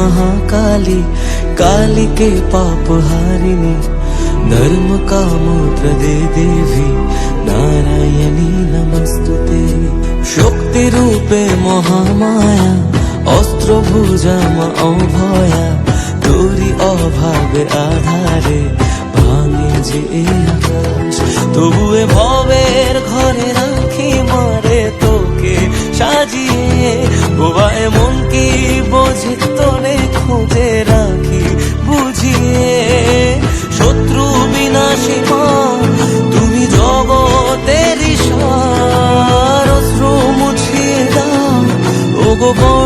महाकाली, काली के पाप हारिणी, धर्म काम प्रदे देवी, नारायणी नमस्तुते। शक्ति रूपे महामाया, अस्त्र भुजा मा अभया, तोरी अभावे आधारे भांगे जे आकाश। तबुए भवेर घरे राखी मारे तोके साजिए, বোবায় মন কি বোঝে তোরে খোঁজে রাখি বুঝিয়ে। শত্রু বিনাশী মা তুমি জগতের ঈশ্বর, অশ্রু মুছিয়ে দাও ওগো